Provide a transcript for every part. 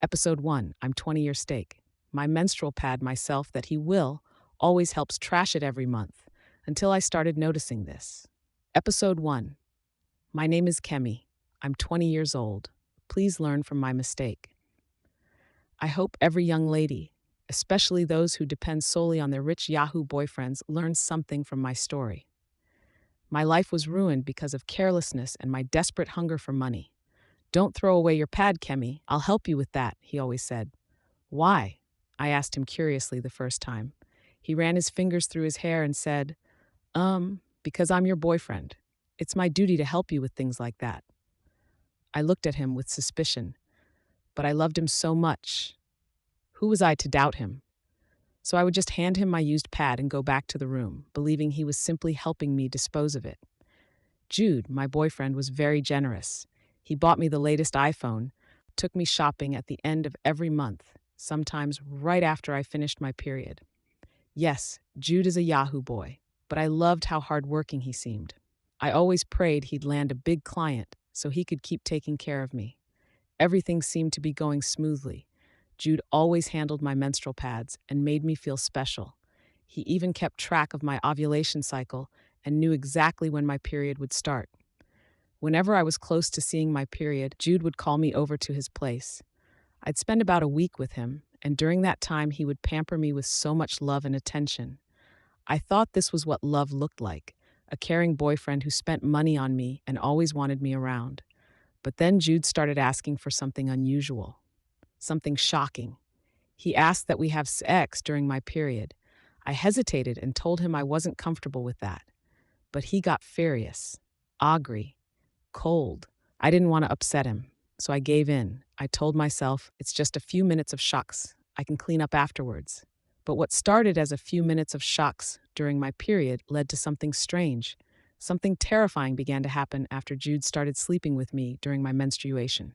Episode 1, I'm 20 year steak. My menstrual pad myself that he will always helps trash it every month until I started noticing this. Episode 1, my name is Kemi. I'm 20 years old. Please learn from my mistake. I hope every young lady, especially those who depend solely on their rich Yahoo boyfriends, learns something from my story. My life was ruined because of carelessness and my desperate hunger for money. Don't throw away your pad, Kemi. I'll help you with that, he always said. Why? I asked him curiously the first time. He ran his fingers through his hair and said, because I'm your boyfriend. It's my duty to help you with things like that. I looked at him with suspicion, but I loved him so much. Who was I to doubt him? So I would just hand him my used pad and go back to the room, believing he was simply helping me dispose of it. Jude, my boyfriend, was very generous. He bought me the latest iPhone, took me shopping at the end of every month, sometimes right after I finished my period. Yes, Jude is a Yahoo boy, but I loved how hardworking he seemed. I always prayed he'd land a big client so he could keep taking care of me. Everything seemed to be going smoothly. Jude always handled my menstrual pads and made me feel special. He even kept track of my ovulation cycle and knew exactly when my period would start. Whenever I was close to seeing my period, Jude would call me over to his place. I'd spend about a week with him, and during that time he would pamper me with so much love and attention. I thought this was what love looked like, a caring boyfriend who spent money on me and always wanted me around. But then Jude started asking for something unusual, something shocking. He asked that we have sex during my period. I hesitated and told him I wasn't comfortable with that. But he got furious, angry, cold. I didn't want to upset him, so I gave in. I told myself, it's just a few minutes of shocks. I can clean up afterwards. But what started as a few minutes of shocks during my period led to something strange. Something terrifying began to happen after Jude started sleeping with me during my menstruation.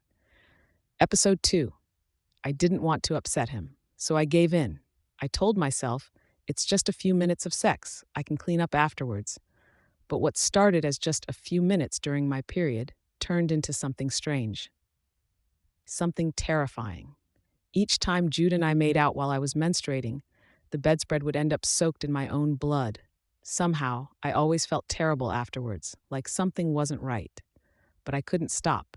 Episode 2. I didn't want to upset him, so I gave in. I told myself, it's just a few minutes of sex. I can clean up afterwards. But what started as just a few minutes during my period turned into something strange. Something terrifying. Each time Jude and I made out while I was menstruating, the bedspread would end up soaked in my own blood. Somehow, I always felt terrible afterwards, like something wasn't right. But I couldn't stop.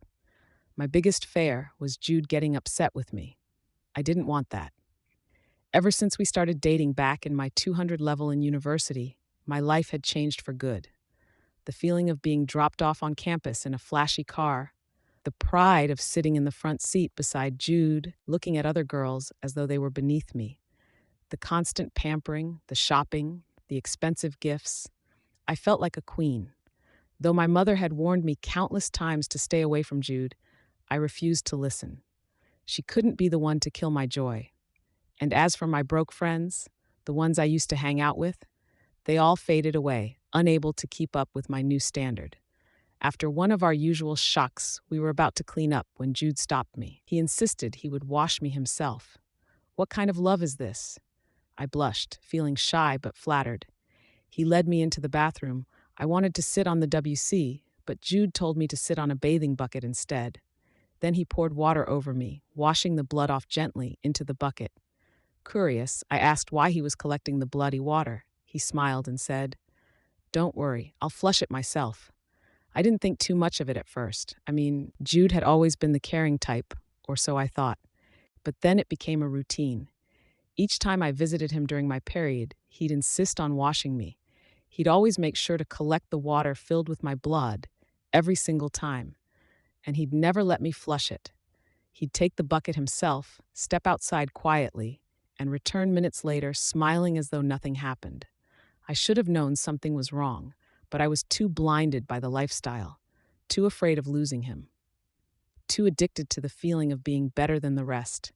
My biggest fear was Jude getting upset with me. I didn't want that. Ever since we started dating back in my 200 level in university, my life had changed for good. The feeling of being dropped off on campus in a flashy car, the pride of sitting in the front seat beside Jude, looking at other girls as though they were beneath me, the constant pampering, the shopping, the expensive gifts. I felt like a queen. Though my mother had warned me countless times to stay away from Jude, I refused to listen. She couldn't be the one to kill my joy. And as for my broke friends, the ones I used to hang out with, they all faded away, unable to keep up with my new standard. After one of our usual shocks, we were about to clean up when Jude stopped me. He insisted he would wash me himself. What kind of love is this? I blushed, feeling shy but flattered. He led me into the bathroom. I wanted to sit on the WC, but Jude told me to sit on a bathing bucket instead. Then he poured water over me, washing the blood off gently into the bucket. Curious, I asked why he was collecting the bloody water. He smiled and said, "Don't worry, I'll flush it myself." I didn't think too much of it at first. Jude had always been the caring type, or so I thought. But then it became a routine. Each time I visited him during my period, he'd insist on washing me. He'd always make sure to collect the water filled with my blood every single time, and he'd never let me flush it. He'd take the bucket himself, step outside quietly, and return minutes later smiling as though nothing happened. I should have known something was wrong, but I was too blinded by the lifestyle, too afraid of losing him, too addicted to the feeling of being better than the rest.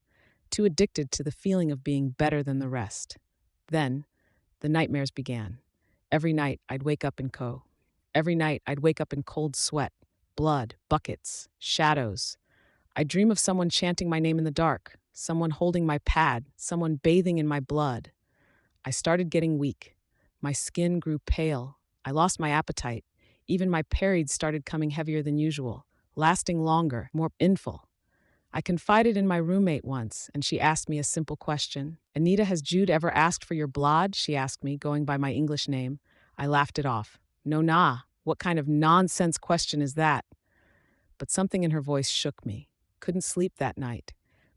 Then, the nightmares began. Every night, I'd wake up in cold sweat, blood, buckets, shadows. I'd dream of someone chanting my name in the dark, someone holding my pad, someone bathing in my blood. I started getting weak. My skin grew pale. I lost my appetite. Even my periods started coming heavier than usual, lasting longer, more painful. I confided in my roommate once, and she asked me a simple question. Anita, has Jude ever asked for your blood? She asked me, going by my English name. I laughed it off. No, nah. What kind of nonsense question is that? But something in her voice shook me. Couldn't sleep that night.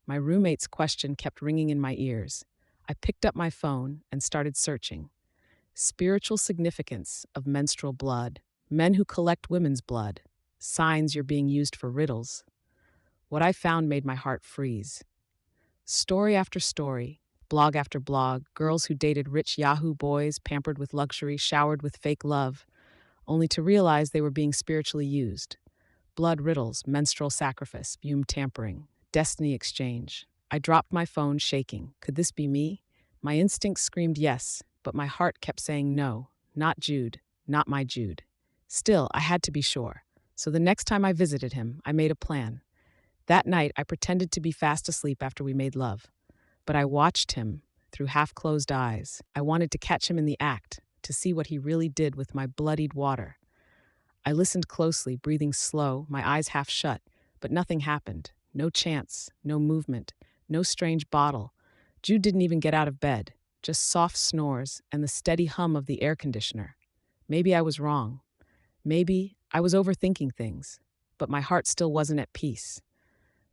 My roommate's question kept ringing in my ears. I picked up my phone and started searching. Spiritual significance of menstrual blood. Men who collect women's blood. Signs you're being used for riddles. What I found made my heart freeze. Story after story, blog after blog, girls who dated rich Yahoo boys, pampered with luxury, showered with fake love, only to realize they were being spiritually used. Blood riddles, menstrual sacrifice, womb tampering, destiny exchange. I dropped my phone, shaking. Could this be me? My instincts screamed yes, but my heart kept saying no. Not Jude, not my Jude. Still, I had to be sure. So the next time I visited him, I made a plan. That night, I pretended to be fast asleep after we made love. But I watched him through half-closed eyes. I wanted to catch him in the act, to see what he really did with my bloodied water. I listened closely, breathing slow, my eyes half shut, but nothing happened. No chance, no movement, no strange bottle. Jude didn't even get out of bed, just soft snores and the steady hum of the air conditioner. Maybe I was wrong. Maybe I was overthinking things, but my heart still wasn't at peace.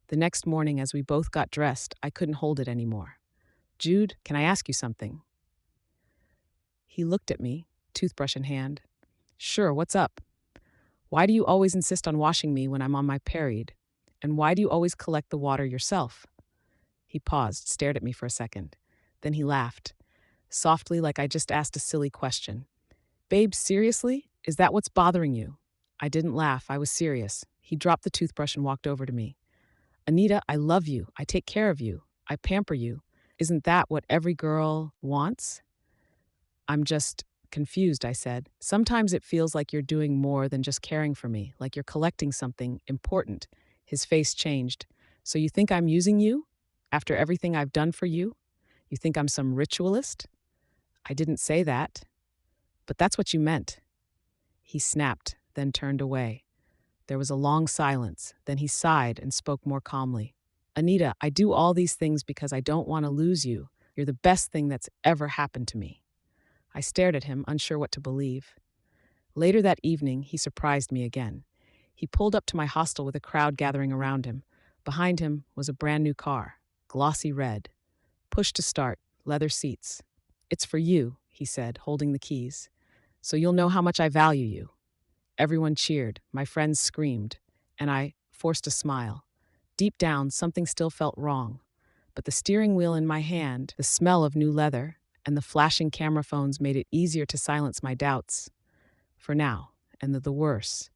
The next morning, as we both got dressed, I couldn't hold it anymore. Jude, can I ask you something? He looked at me, toothbrush in hand. Sure, what's up? Why do you always insist on washing me when I'm on my period? And why do you always collect the water yourself? He paused, stared at me for a second. Then he laughed, softly, like I just asked a silly question. Babe, seriously? Is that what's bothering you? I didn't laugh, I was serious. He dropped the toothbrush and walked over to me. Anita, I love you. I take care of you. I pamper you. Isn't that what every girl wants? I'm just confused, I said. Sometimes it feels like you're doing more than just caring for me, like you're collecting something important. His face changed. So you think I'm using you? After everything I've done for you? You think I'm some ritualist? I didn't say that. But that's what you meant. He snapped, then turned away. There was a long silence. Then he sighed and spoke more calmly. Anita, I do all these things because I don't want to lose you. You're the best thing that's ever happened to me. I stared at him, unsure what to believe. Later that evening, he surprised me again. He pulled up to my hostel with a crowd gathering around him. Behind him was a brand new car, glossy red. Push to start, leather seats. It's for you, he said, holding the keys. So you'll know how much I value you. Everyone cheered, my friends screamed, and I forced a smile. Deep down, something still felt wrong. But the steering wheel in my hand, the smell of new leather, and the flashing camera phones made it easier to silence my doubts. For now, and the worse.